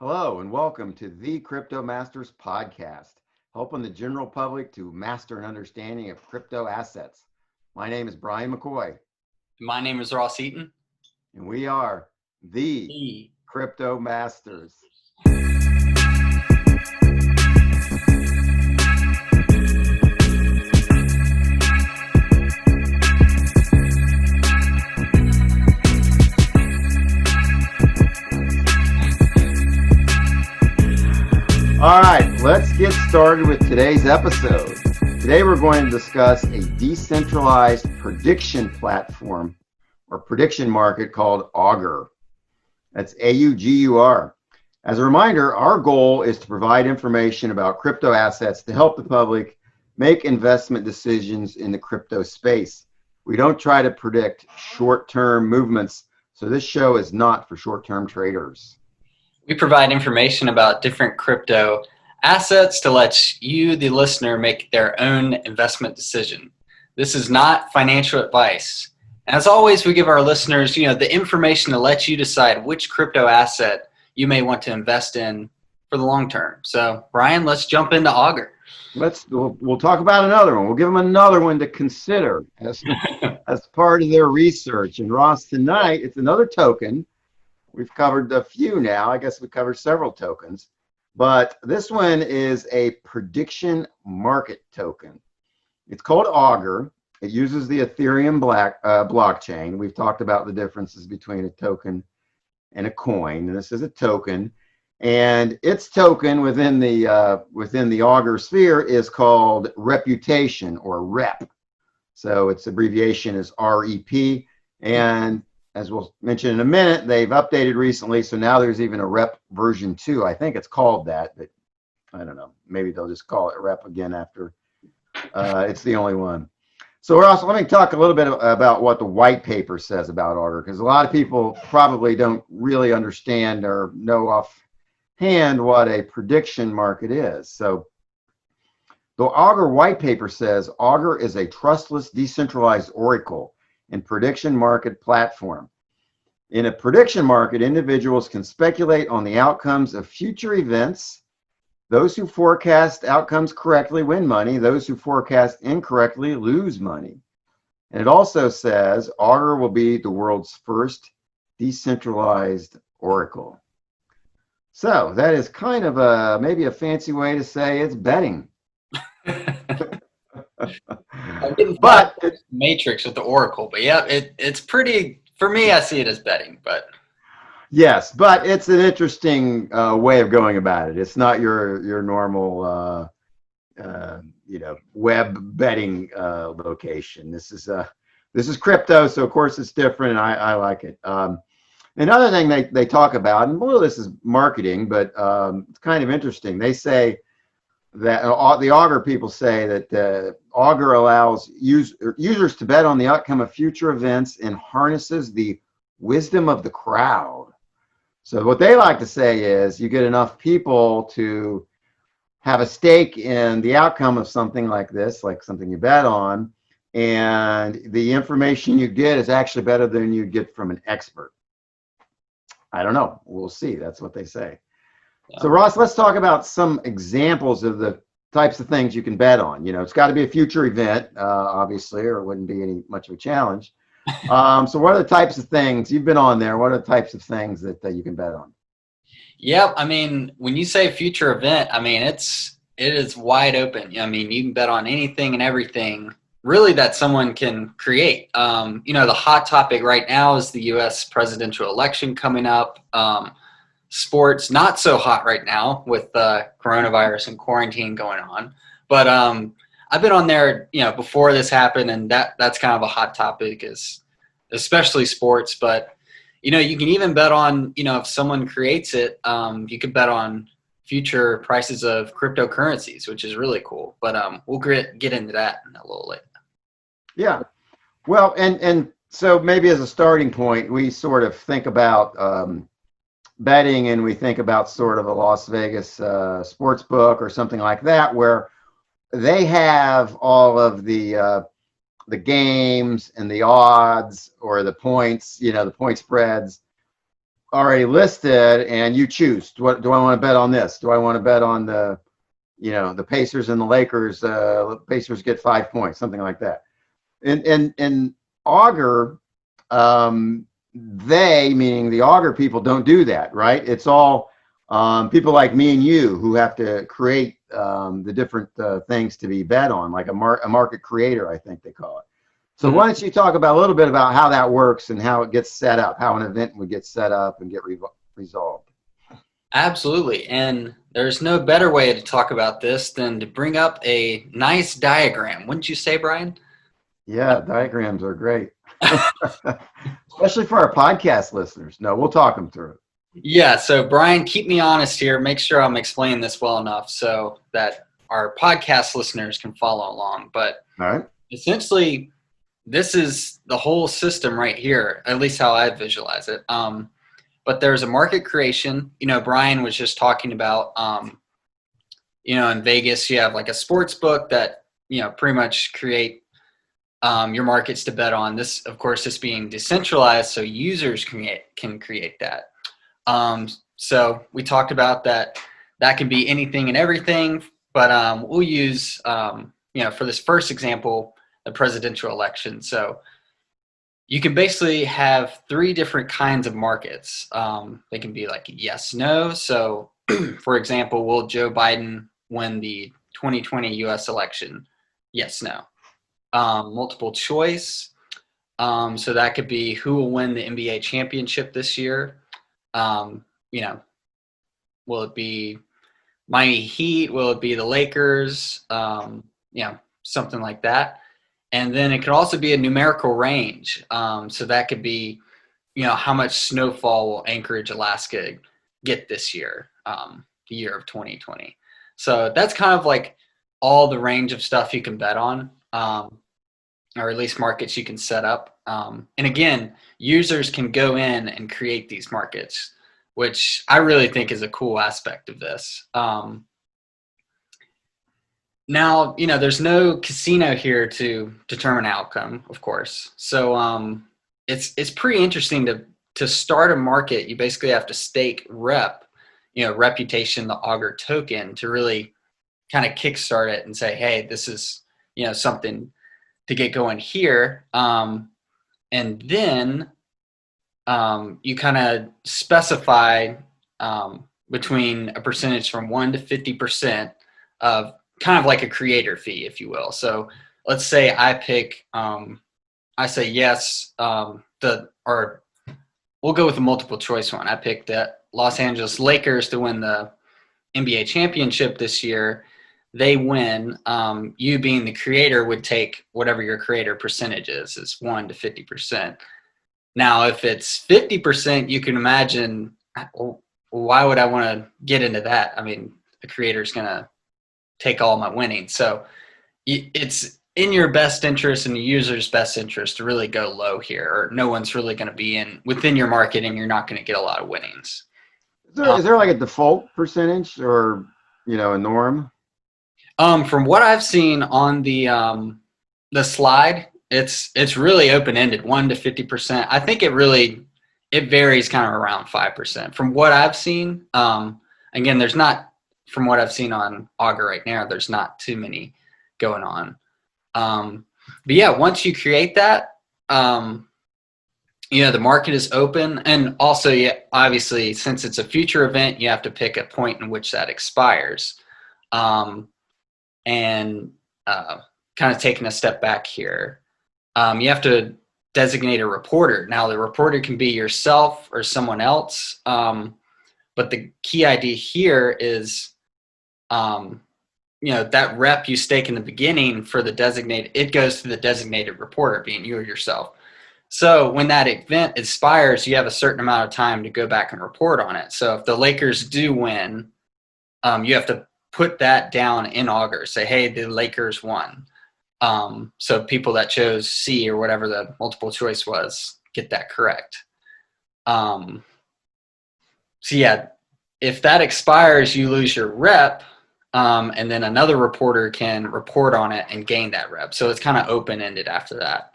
Hello and welcome to the Crypto Masters podcast, helping the general public to master an understanding of crypto assets. My name is Brian McCoy, My name is Ross Eaton. and we are the The Crypto Masters. All right, let's get started with today's episode. Today we're going to discuss a decentralized prediction platform or prediction market called Augur. That's Augur. As a reminder, our goal is to provide information about crypto assets to help the public make investment decisions in the crypto space. We don't try to predict short-term movements, so this show is not for short-term traders. We provide information about different crypto assets to let you, the listener, make their own investment decision. This is not financial advice. As always, we give our listeners, the information to let you decide which crypto asset you may want to invest in for the long term. So, Brian, let's jump into Augur. We'll talk about another one. We'll give them another one to consider as part of their research. And Ross, tonight it's another token. We've covered a few now. I guess we covered several tokens, but this one is a prediction market token. It's called Augur. It uses the Ethereum blockchain. We've talked about the differences between a token and a coin. And this is a token, and its token within the Augur sphere is called reputation or REP. So its abbreviation is REP, and as we'll mention in a minute, they've updated recently, so now there's even a REP version 2. I think it's called that, but I don't know. Maybe they'll just call it REP again after it's the only one. So Ross, let me talk a little bit about what the white paper says about Augur, because a lot of people probably don't really understand or know offhand what a prediction market is. So the Augur white paper says Augur is a trustless, decentralized oracle and prediction market platform. In a prediction market, individuals can speculate on the outcomes of future events. Those who forecast outcomes correctly win money. Those who forecast incorrectly lose money. And it also says Augur will be the world's first decentralized oracle. So that is kind of maybe a fancy way to say it's betting. But Matrix with the Oracle, but yeah, it's pretty. For me, I see it as betting, but yes, but it's an interesting way of going about it. It's not your normal web betting location. This is crypto, so of course it's different, and I like it. Another thing they talk about, and well, this is marketing, but it's kind of interesting. They say that the Augur people say that Augur allows users to bet on the outcome of future events and harnesses the wisdom of the crowd. So what they like to say is you get enough people to have a stake in the outcome of something like this, like something you bet on, and the information you get is actually better than you get from an expert. I don't know. We'll see. That's what they say. So Ross, let's talk about some examples of the types of things you can bet on. It's got to be a future event, obviously, or it wouldn't be much of a challenge. So what are the types of things you've been on there? What are the types of things that you can bet on? yeah, I mean, when you say future event, I mean it is wide open. I mean, you can bet on anything and everything, really, that someone can create. The hot topic right now is the U.S. presidential election coming up. Sports not so hot right now with coronavirus and quarantine going on, but I've been on there before this happened, and that's kind of a hot topic, is especially sports. But you can even bet on if someone creates it, you could bet on future prices of cryptocurrencies, which is really cool. But we'll get into that in a little later. Yeah, well, and so maybe as a starting point, we sort of think about betting, and we think about sort of a Las Vegas sports book or something like that, where they have all of the games and the odds or the points, the point spreads already listed, and you choose. Do I want to bet on this? Do I want to bet on the Pacers and the Lakers? Pacers get 5 points, something like that. In Augur, they, meaning the Augur people, don't do that, right? It's all people like me and you who have to create the different things to be bet on, like a market creator, I think they call it. So why don't you talk about a little bit about how that works and how it gets set up, how an event would get set up and get resolved? Absolutely. And there's no better way to talk about this than to bring up a nice diagram. Wouldn't you say, Brian? Yeah, diagrams are great. Especially for our podcast listeners. No, we'll talk them through. Yeah, so Brian, keep me honest here. Make sure I'm explaining this well enough so that our podcast listeners can follow along. But all right, essentially, this is the whole system right here, at least how I visualize it. But there's a market creation. Brian was just talking about, in Vegas, you have like a sports book that, pretty much create your markets to bet on. This, of course, is being decentralized, so users can create that. So we talked about that can be anything and everything, but we'll use, for this first example, the presidential election. So you can basically have 3 different kinds of markets. They can be like yes, no. So for example, will Joe Biden win the 2020 US election? Yes, no. Multiple choice. So that could be who will win the NBA championship this year. Will it be Miami Heat? Will it be the Lakers? Something like that. And then it could also be a numerical range. So that could be, how much snowfall will Anchorage, Alaska get this year, the year of 2020. So that's kind of like all the range of stuff you can bet on, or at least markets you can set up. And again, users can go in and create these markets, which I really think is a cool aspect of this. Now, there's no casino here to determine outcome, of course. So it's pretty interesting to start a market. You basically have to stake reputation, the Augur token, to really kind of kickstart it and say, hey, this is, something to get going here. And then you kind of specify between a percentage from 1 to 50% of kind of like a creator fee, if you will. So let's say I pick, I say yes, or we'll go with the multiple choice one. I picked the Los Angeles Lakers to win the NBA championship this year. They win. You being the creator would take whatever your creator percentage is 1 to 50%. Now, if it's 50%, you can imagine, why would I want to get into that? I mean, the creator's going to take all my winnings. So it's in your best interest and the user's best interest to really go low here, or no one's really going to be within your market and you're not going to get a lot of winnings. Is there like a default percentage or, a norm? From what I've seen on the slide, it's really open-ended, 1 to 50%. I think it varies kind of around 5%. From what I've seen, again, there's not, from what I've seen on Augur right now, there's not too many going on. But yeah, once you create that, the market is open. And also, obviously, since it's a future event, you have to pick a point in which that expires. And kind of taking a step back here, you have to designate a reporter. Now, the reporter can be yourself or someone else. But the key idea here is, that rep you stake in the beginning for the designated, it goes to the designated reporter, being you or yourself. So when that event expires, you have a certain amount of time to go back and report on it. So if the Lakers do win, you have to put that down in Augur. Say, hey, the Lakers won. So people that chose C or whatever the multiple choice was, get that correct. So yeah, if that expires, you lose your rep, and then another reporter can report on it and gain that rep. So it's kind of open-ended after that.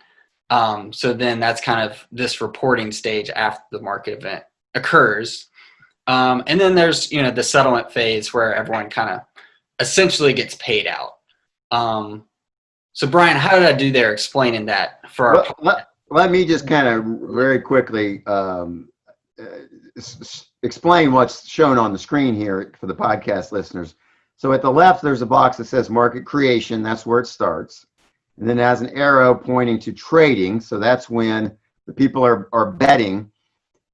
So then that's kind of this reporting stage after the market event occurs. And then there's, you know, the settlement phase where everyone kind of essentially gets paid out. So Brian, how did I do there explaining that for our let me just kind of very quickly explain what's shown on the screen here for the podcast listeners. So at the left, there's a box that says market creation. That's where it starts. And then it has an arrow pointing to trading. So that's when the people are betting.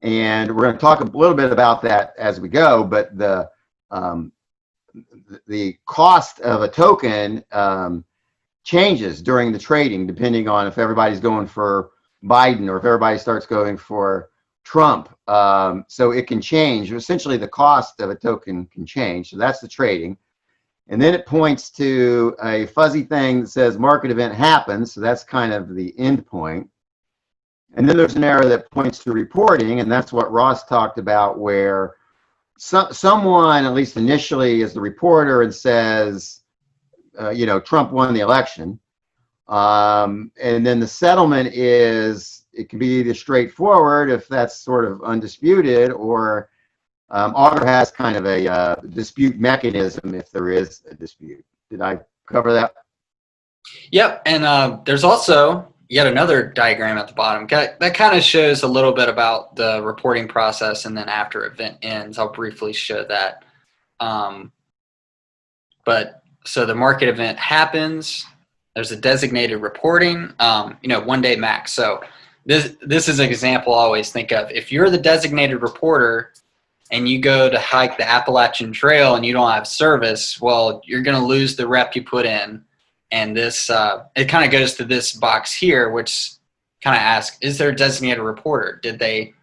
And we're going to talk a little bit about that as we go. But the cost of a token changes during the trading, depending on if everybody's going for Biden or if everybody starts going for Trump. So it can change. Essentially, the cost of a token can change. So that's the trading. And then it points to a fuzzy thing that says market event happens. So that's kind of the end point. And then there's an arrow that points to reporting. And that's what Ross talked about, where someone, at least initially, is the reporter and says, you know, Trump won the election. And then the settlement is, it can be either straightforward if that's sort of undisputed, or Augur has kind of a dispute mechanism if there is a dispute. Did I cover that? Yep. And there's also yet another diagram at the bottom that kind of shows a little bit about the reporting process, and then after event ends, I'll briefly show that. But so the market event happens, there's a designated reporting, you know, 1 day max. So this is an example I always think of. If you're the designated reporter and you go to hike the Appalachian Trail and you don't have service, well, you're going to lose the rep you put in. And this, it kind of goes to this box here, which kind of asks, is there a designated reporter? Did they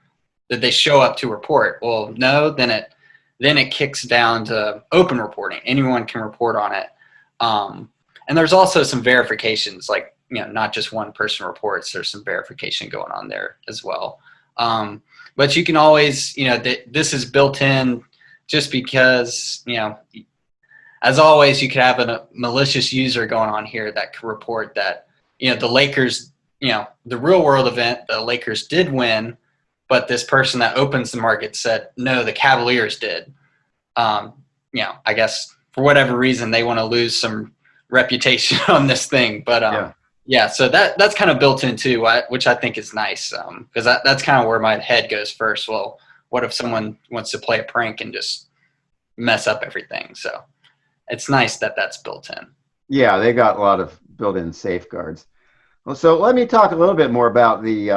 show up to report? Well, no, then it kicks down to open reporting. Anyone can report on it. And there's also some verifications, like, you know, not just one person reports, there's some verification going on there as well. But you can always, you know, this is built in just because, you know, as always, you could have a malicious user going on here that could report that, you know, the Lakers, you know, the real world event, the Lakers did win, but this person that opens the market said, no, the Cavaliers did. You know, I guess for whatever reason, they want to lose some reputation on this thing. But yeah, so that's kind of built in too, which I think is nice, because that's kind of where my head goes first. Well, what if someone wants to play a prank and just mess up everything? So it's nice that that's built in. Yeah, they got a lot of built-in safeguards. Well, so let me talk a little bit more about the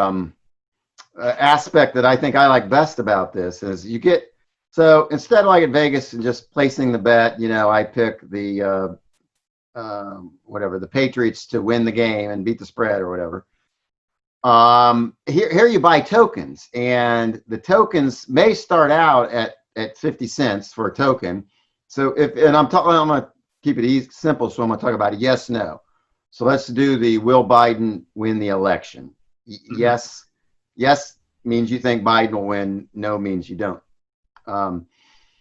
aspect that I think I like best about this is you get, so instead of like at Vegas and just placing the bet, you know, I pick the whatever, the Patriots to win the game and beat the spread or whatever. Here you buy tokens, and the tokens may start out at 50 cents for a token. So I'm going to keep it easy, simple. So I'm going to talk about a yes, no. So let's do the will Biden win the election? Yes. Yes means you think Biden will win. No means you don't.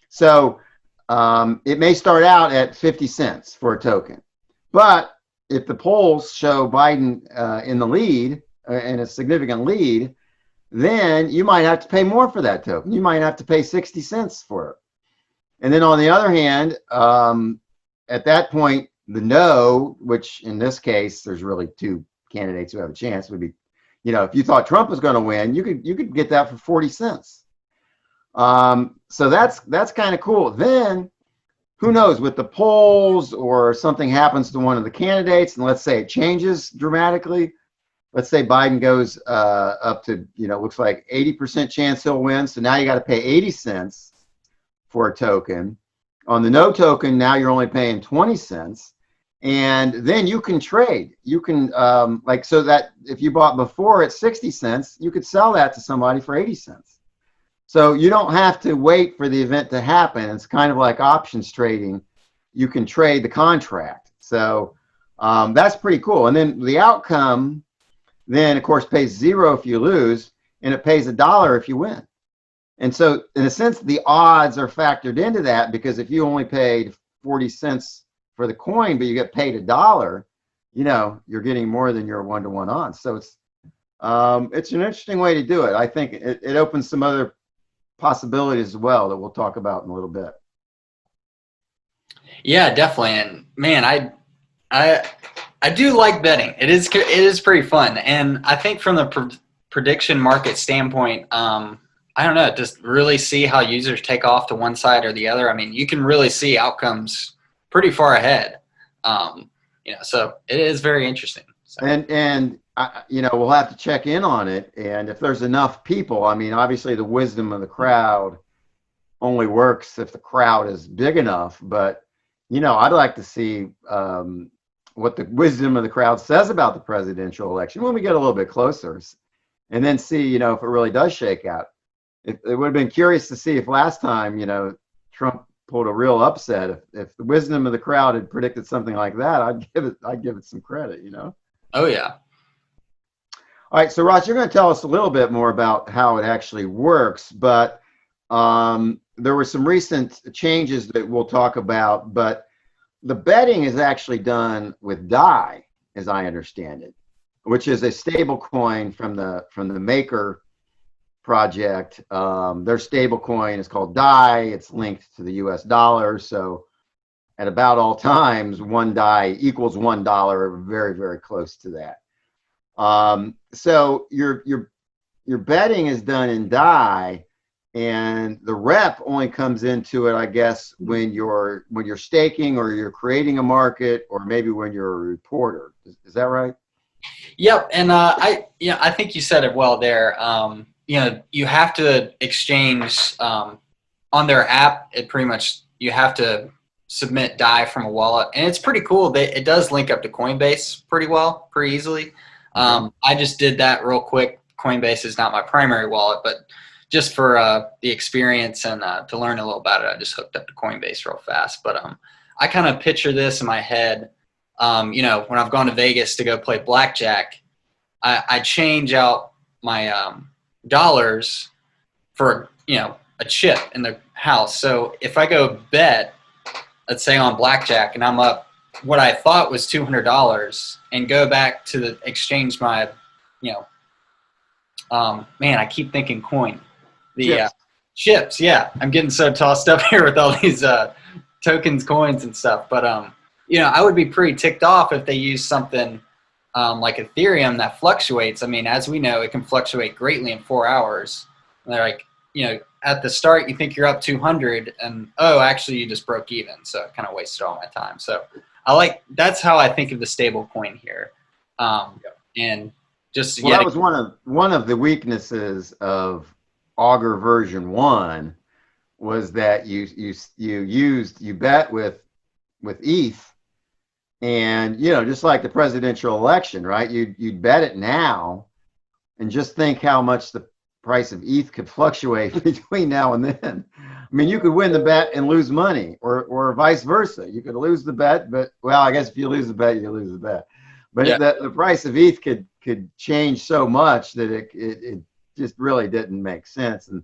So it may start out at 50 cents for a token. But if the polls show Biden in the lead, in a significant lead, then you might have to pay more for that token. You might have to pay 60 cents for it. And then on the other hand, at that point, the no, which in this case, there's really two candidates who have a chance, would be, you know, if you thought Trump was going to win, you could get that for 40 cents. So that's kind of cool. Then who knows, with the polls or something happens to one of the candidates, and let's say it changes dramatically. Let's say Biden goes up to, you know, looks like 80% chance he'll win. So now you got to pay 80 cents for a token. On the no token, now you're only paying 20 cents. And then you can trade. You can, like, so that if you bought before at 60 cents, you could sell that to somebody for 80 cents. So you don't have to wait for the event to happen. It's kind of like options trading. You can trade the contract. So that's pretty cool. And then the outcome then, of course, pays 0 if you lose, and it pays $1 if you win. And so, in a sense, the odds are factored into that, because if you only paid 40 cents for the coin, but you get paid $1, you know, you're getting more than your 1-to-1 odds. So it's an interesting way to do it. I think it opens some other possibilities as well that we'll talk about in a little bit. Yeah, definitely. And man, I do like betting. It is pretty fun. And I think from the prediction market standpoint, I don't know, just really see how users take off to one side or the other. I mean, you can really see outcomes pretty far ahead. So it is very interesting. So. And we'll have to check in on it. And if there's enough people, I mean, obviously the wisdom of the crowd only works if the crowd is big enough. But, I'd like to see what the wisdom of the crowd says about the presidential election when we get a little bit closer, and then see, if it really does shake out. It would have been curious to see if last time, Trump pulled a real upset. If the wisdom of the crowd had predicted something like that, I'd give it some credit, Oh yeah. All right, so Ross, you're going to tell us a little bit more about how it actually works, but there were some recent changes that we'll talk about, but the betting is actually done with DAI, as I understand it, which is a stable coin from the Maker project. Their stable coin is called DAI. It's linked to the US dollar. So at about all times, one DAI equals $1, very, very close to that. So your betting is done in DAI, and the rep only comes into it, I guess, when you're staking or you're creating a market, or maybe when you're a reporter. Is that right? Yep. And I think you said it well there. You have to exchange on their app. It pretty much, you have to submit DAI from a wallet, and it's pretty cool. It does link up to Coinbase pretty well, pretty easily. I just did that real quick. Coinbase is not my primary wallet, but just for the experience and to learn a little about it, I just hooked up to Coinbase real fast. But I kind of picture this in my head. When I've gone to Vegas to go play blackjack, I change out my dollars for a chip in the house. So if I go bet, let's say on blackjack, and I'm up what I thought was $200, and go back to the exchange my, I keep thinking coin. The chips, yeah. I'm getting so tossed up here with all these tokens, coins, and stuff. But I would be pretty ticked off if they use something like Ethereum that fluctuates. I mean, as we know, it can fluctuate greatly in 4 hours. And they're like, at the start you think you're up 200, and actually you just broke even. So it kind of wasted all my time. So that's how I think of the stable coin here. And just that was one of the weaknesses of Augur version 1 was that you bet with ETH, and just like the presidential election, right? You'd bet it now, and just think how much the price of ETH could fluctuate between now and then. I mean, you could win the bet and lose money, or vice versa. You could lose the bet, but I guess if you lose the bet, you lose the bet. But the price of ETH could change so much that it just really didn't make sense. And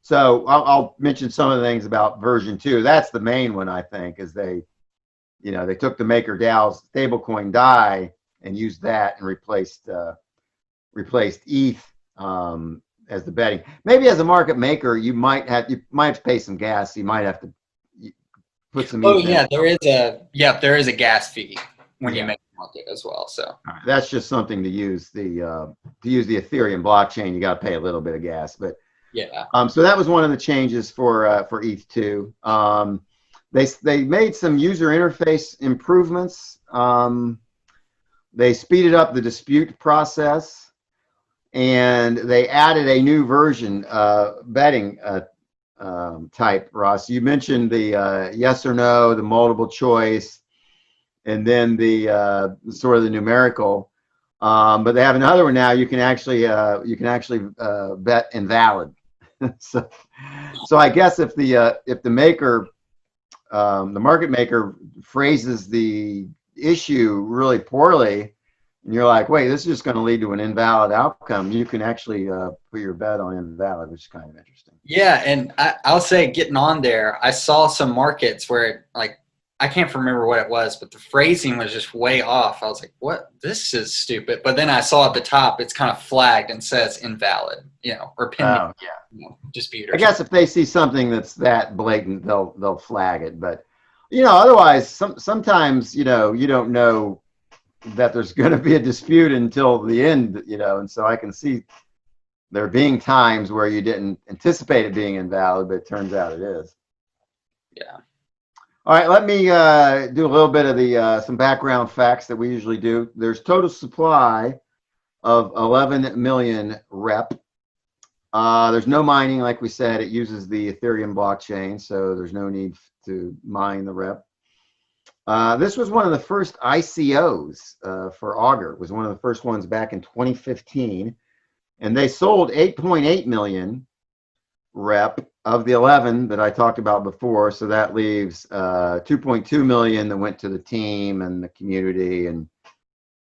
so I'll mention some of the things about version 2. That's the main one, I think, is they took the MakerDAO's stablecoin DAI and used that and replaced ETH as the betting. Maybe as a market maker, you might have to pay some gas. You might have to put some. Oh yeah, there is a gas fee when you make a market as well. So that's just something to use the Ethereum blockchain. You got to pay a little bit of gas, but yeah. So that was one of the changes for ETH2. They made some user interface improvements. They speeded up the dispute process. And they added a new version, betting type, Ross. You mentioned the yes or no, the multiple choice, and then the sort of the numerical. But they have another one now. You can actually bet invalid. so I guess if the maker, the market maker, phrases the issue really poorly, and you're like, wait, this is just going to lead to an invalid outcome, you can actually put your bet on invalid, which is kind of interesting. Yeah, and I'll say, getting on there, I saw some markets where I can't remember what it was, but the phrasing was just way off. I was like, what? This is stupid. But then I saw at the top, it's kind of flagged and says invalid, or pending Oh, yeah. dispute I or guess something. if they see something that's that blatant, they'll flag it. But otherwise, sometimes you don't know that there's going to be a dispute until the end, and so I can see there being times where you didn't anticipate it being invalid, but it turns out it is. Yeah. All right, let me do a little bit of the some background facts that we usually do. There's total supply of 11 million rep. There's no mining, like we said. It uses the Ethereum blockchain, so there's no need to mine the rep. This was one of the first ICOs for Augur. It was one of the first ones back in 2015, and they sold 8.8 million rep of the 11 that I talked about before. So that leaves 2.2 million that went to the team and the community, and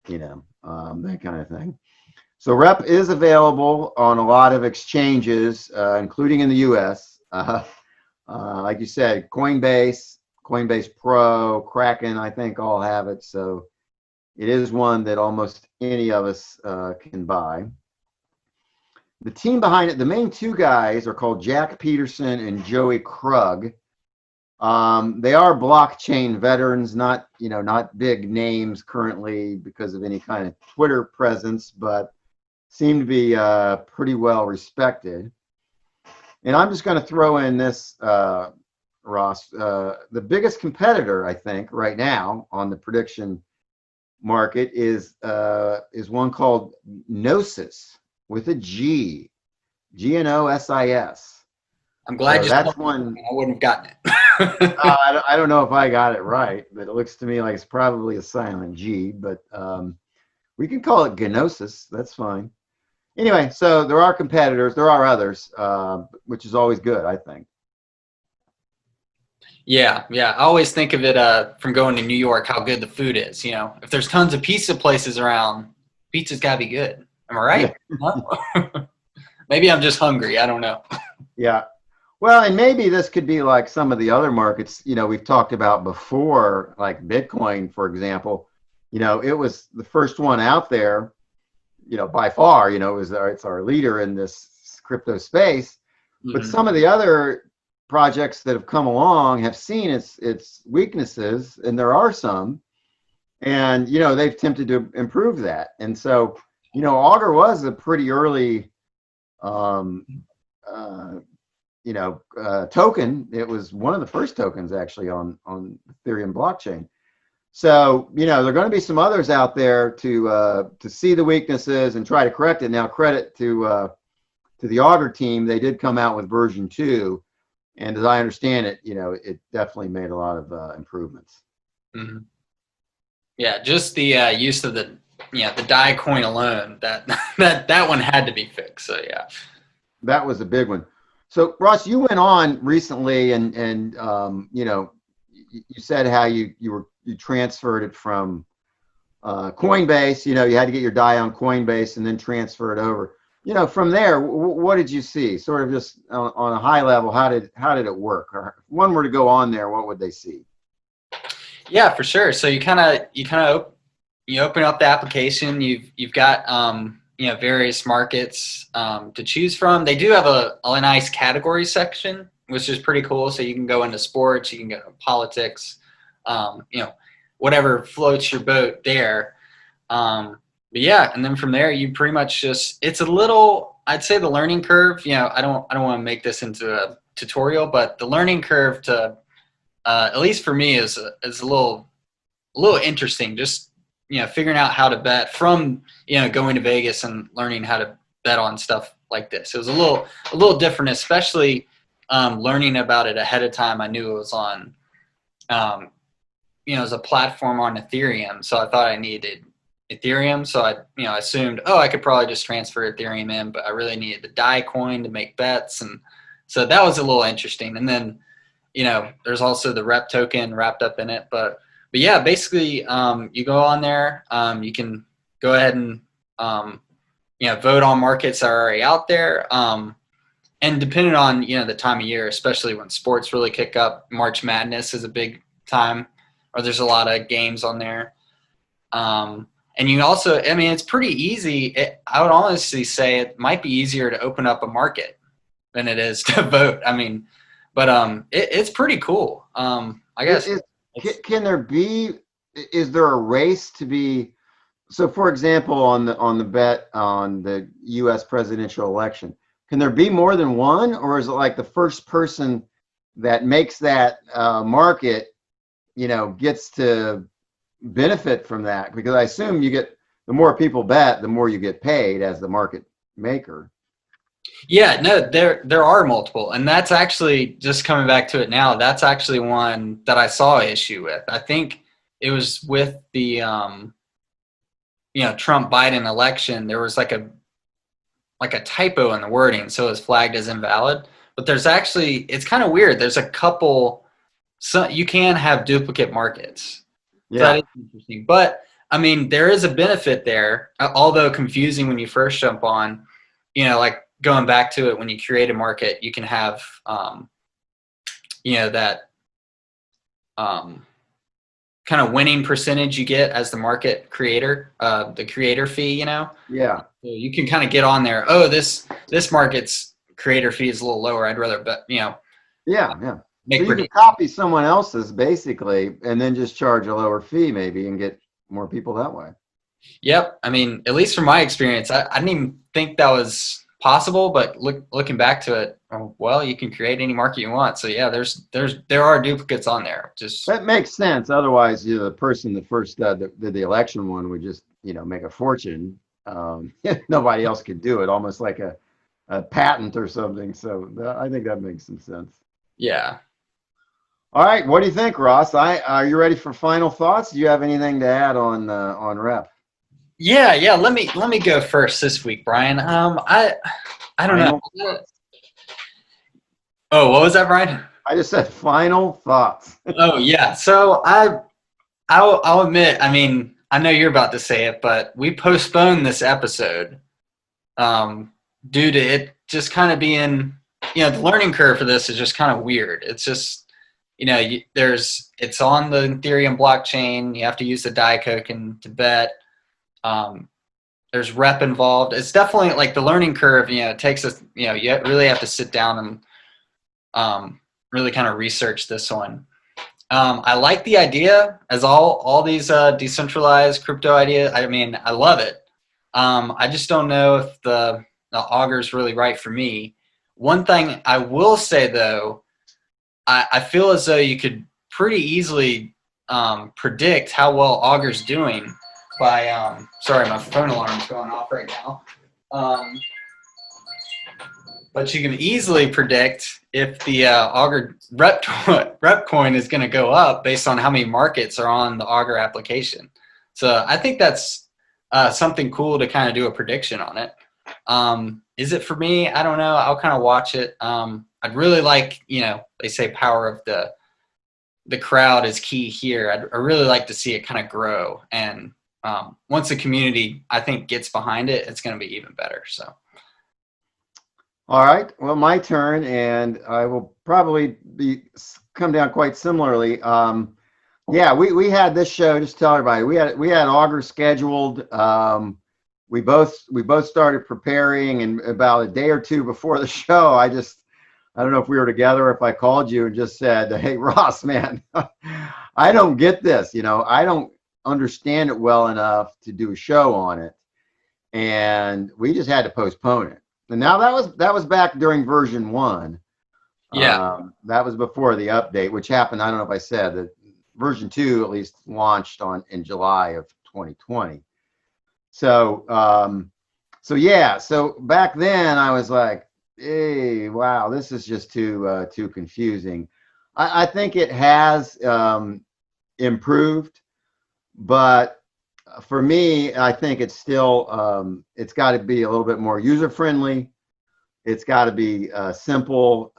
that kind of thing. So rep is available on a lot of exchanges, including in the U.S. Like you said, Coinbase, Coinbase Pro, Kraken, I think all have it. So it is one that almost any of us can buy. The team behind it, the main two guys are called Jack Peterson and Joey Krug. They are blockchain veterans, not big names currently because of any kind of Twitter presence, but seem to be pretty well respected. And I'm just going to throw in this, Ross. The biggest competitor, I think, right now on the prediction market is one called Gnosis with a G, Gnosis. I'm glad So you that's told me. one. I wouldn't have gotten it. I don't know if I got it right, but it looks to me like it's probably a silent G. But we can call it Gnosis. That's fine. Anyway, so there are competitors. There are others, which is always good, I think. Yeah. I always think of it from going to New York, how good the food is. If there's tons of pizza places around, pizza's got to be good. Am I right? No? Maybe I'm just hungry. I don't know. Yeah. Well, and maybe this could be like some of the other markets, we've talked about before, like Bitcoin, for example. It was the first one out there, by far, it's our leader in this crypto space. But some of the other projects that have come along have seen its weaknesses, and there are some, and they've attempted to improve that. And so, Augur was a pretty early, token. It was one of the first tokens actually on Ethereum blockchain. So there are going to be some others out there to see the weaknesses and try to correct it. Now, credit to the Augur team, they did come out with version 2, and as I understand it, it definitely made a lot of improvements. Mm-hmm. Yeah, just the use of the DAI coin alone, that one had to be fixed. So yeah, that was a big one. So Ross, you went on recently, and you said how you transferred it from Coinbase. You had to get your DAI on Coinbase and then transfer it over. From there, what did you see? Sort of just on a high level, how did it work? Or if one were to go on there, what would they see? Yeah, for sure. So you open up the application. You've got various markets to choose from. They do have a nice category section, which is pretty cool. So you can go into sports, you can go into politics, whatever floats your boat there. But yeah, and then from there, you pretty much it's a little, I'd say the learning curve, I don't want to make this into a tutorial, but the learning curve to, at least for me, is a little interesting. Just, figuring out how to bet from, going to Vegas and learning how to bet on stuff like this. It was a little different, especially learning about it ahead of time. I knew it was on, it was a platform on Ethereum. So I thought I needed Ethereum. So I assumed, I could probably just transfer Ethereum in, but I really needed the DAI coin to make bets. And so that was a little interesting. And then, there's also the rep token wrapped up in it, but yeah, basically, you go on there, you can go ahead and, vote on markets that are already out there. And depending on, the time of year, especially when sports really kick up, March Madness is a big time, or there's a lot of games on there. And you also, I mean, it's pretty easy. I would honestly say it might be easier to open up a market than it is to vote. I mean, but it's pretty cool. I guess. Can there be? Is there a race to be? So, for example, on the bet on the U.S. presidential election, can there be more than one, or is it like the first person that makes that market, gets to benefit from that? Because I assume the more people bet, the more you get paid as the market maker. Yeah, no, there are multiple, and that's actually, just coming back to it now, that's actually one that I saw an issue with. I think it was with the Trump Biden election. There was like a typo in the wording, so it was flagged as invalid. But there's actually, it's kind of weird. There's a couple, so you can have duplicate markets. Yeah. So that is interesting. But I mean, there is a benefit there, although confusing when you first jump on. Like going back to it, when you create a market, you can have that kind of winning percentage you get as the market creator, the creator fee. Yeah. So you can kind of get on there. Oh, this market's creator fee is a little lower. I'd rather bet. Yeah. So you can copy someone else's basically, and then just charge a lower fee maybe, and get more people that way. Yep. I mean, at least from my experience, I didn't even think that was possible, but looking back to it, well, you can create any market you want. So yeah, there are duplicates on there. Just that makes sense. Otherwise, the person that first did the election one would just make a fortune. Nobody else could do it, almost like a patent or something. So I think that makes some sense. Yeah. All right. What do you think, Ross? Are you ready for final thoughts? Do you have anything to add on Rep? Yeah. Let me go first this week, Brian. I don't know. Oh, what was that, Brian? I just said final thoughts. Oh yeah. So I'll admit. I mean, I know you're about to say it, but we postponed this episode due to it just kind of being, the learning curve for this is just kind of weird. It's just, it's on the Ethereum blockchain. You have to use the DAI token to bet. There's rep involved. It's definitely like the learning curve. It takes us. You really have to sit down and really kind of research this one. I like the idea, as all these decentralized crypto ideas. I mean, I love it. I just don't know if the Augur is really right for me. One thing I will say though, I feel as though you could pretty easily predict how well Augur's doing by sorry, my phone alarm's going off right now. But you can easily predict if the Augur rep coin is going to go up based on how many markets are on the Augur application. So I think that's something cool to kind of do a prediction on it. Is it for me? I don't know. I'll kind of watch it. I'd really like, they say power of the crowd is key here. I'd really like to see it kind of grow. And once the community, I think, gets behind it, it's going to be even better. So. All right. Well, my turn, and I will probably come down quite similarly. Yeah, we had this show. Just tell everybody we had Augur scheduled. We both started preparing, and about a day or two before the show, I don't know if we were together or if I called you and just said, "Hey, Ross, man, I don't get this. I don't understand it well enough to do a show on it," and we just had to postpone it. And now that was back during version 1. Yeah. That was before the update, which happened. I don't know if I said that version 2 at least launched in July of 2020. So yeah. So back then I was like, hey, wow, this is just too confusing. I think it has improved, but for me, I think it's still, it's got to be a little bit more user-friendly. It's got to be simple,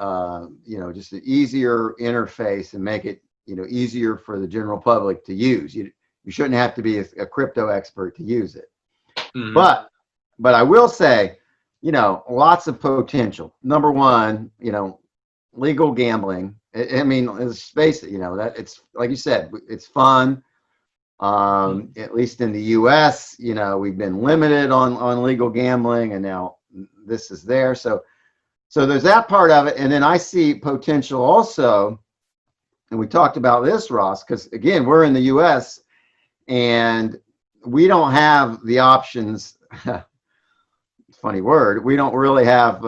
just an easier interface, and make it, easier for the general public to use. You shouldn't have to be a crypto expert to use it. Mm-hmm. But I will say, lots of potential. Number one, legal gambling. I mean, let's face it, that it's like you said, it's fun. At least in the U.S., we've been limited on legal gambling, and now this is there. So there's that part of it. And then I see potential also, and we talked about this, Ross, because again, we're in the U.S. and we don't have the options. Funny word. We don't really have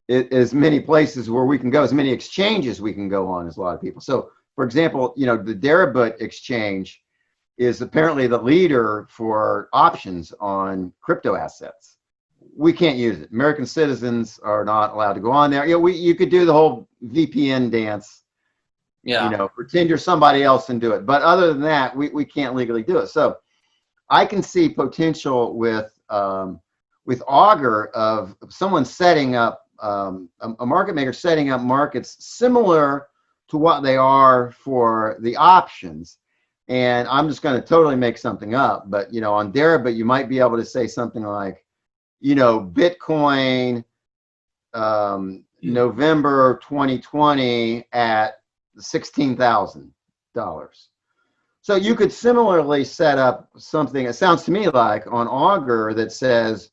as many places where we can go, as many exchanges we can go on as a lot of people. So, for example, the Deribit exchange is apparently the leader for options on crypto assets. We can't use it. American citizens are not allowed to go on there. You could do the whole VPN dance. Yeah. Pretend you're somebody else and do it. But other than that, we can't legally do it. So I can see potential with Augur of someone setting up a market maker setting up markets similar to what they are for the options. And I'm just going to totally make something up, but on Deribit, you might be able to say something like, Bitcoin, November 2020 at $16,000. So you could similarly set up something, it sounds to me like, on Augur that says,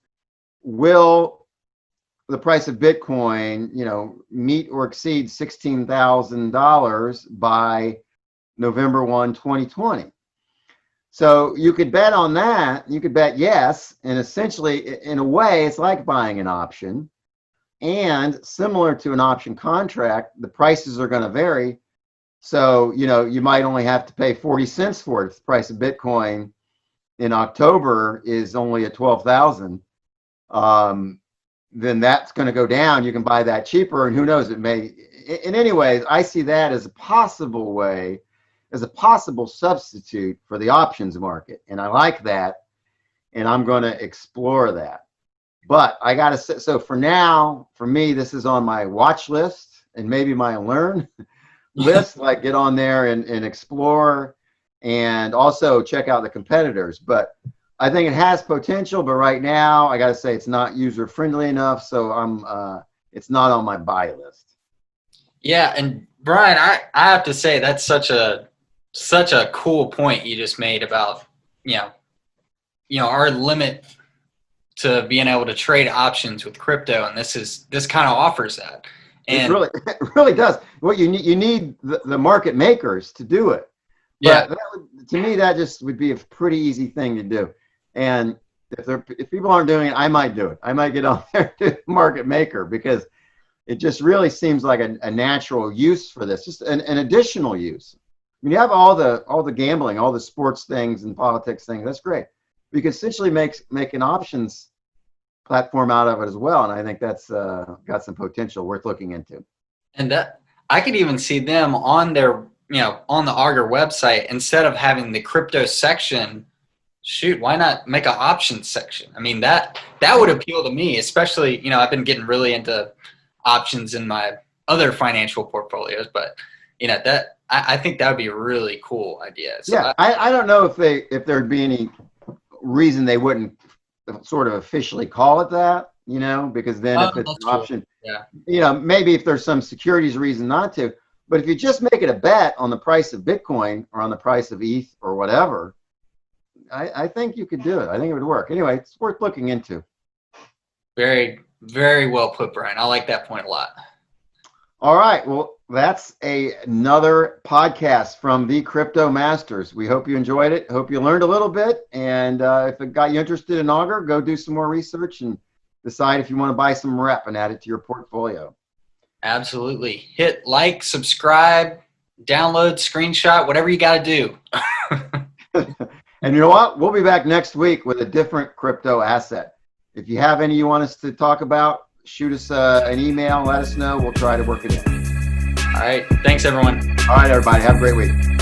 will the price of Bitcoin, meet or exceed $16,000 by November 1, 2020. So you could bet on that. You could bet yes. And essentially, in a way, it's like buying an option. And similar to an option contract, the prices are going to vary. So, you might only have to pay 40 cents for it. If the price of Bitcoin in October is only at 12,000, then that's going to go down. You can buy that cheaper, and who knows, it may. In any ways, I see that as a possible way, as a possible substitute for the options market. And I like that, and I'm going to explore that. But I got to say, so for now, for me, this is on my watch list and maybe my learn list, like get on there and explore and also check out the competitors. But I think it has potential, but right now I got to say it's not user friendly enough. So it's not on my buy list. Yeah. And Brian, I have to say that's such a cool point you just made about, our limit to being able to trade options with crypto. And this kind of offers that. And it really does. What you need the market makers to do it. But to me, that just would be a pretty easy thing to do. And if people aren't doing it, I might do it. I might get on there to market maker, because it just really seems like a natural use for this, just an additional use. I mean, you have all the gambling, all the sports things and politics things. That's great. You can essentially make an options platform out of it as well. And I think that's got some potential worth looking into. And that I could even see them on their, on the Augur website, instead of having the crypto section, shoot, why not make an options section? I mean, that would appeal to me, especially, I've been getting really into options in my other financial portfolios, but that I think that would be a really cool idea. So yeah, I don't know if there'd be any reason they wouldn't sort of officially call it that, because then if it's an option, maybe if there's some securities reason not to, but if you just make it a bet on the price of Bitcoin or on the price of ETH or whatever, I think you could do it. I think it would work. Anyway, it's worth looking into. Very, very well put, Brian. I like that point a lot. All right. Well, that's another podcast from the Crypto Masters. We hope you enjoyed it. Hope you learned a little bit. And if it got you interested in Augur, go do some more research and decide if you want to buy some rep and add it to your portfolio. Absolutely. Hit like, subscribe, download, screenshot, whatever you got to do. And you know what? We'll be back next week with a different crypto asset. If you have any you want us to talk about, shoot us an email, let us know. We'll try to work it in. All right. Thanks, everyone. All right, everybody. Have a great week.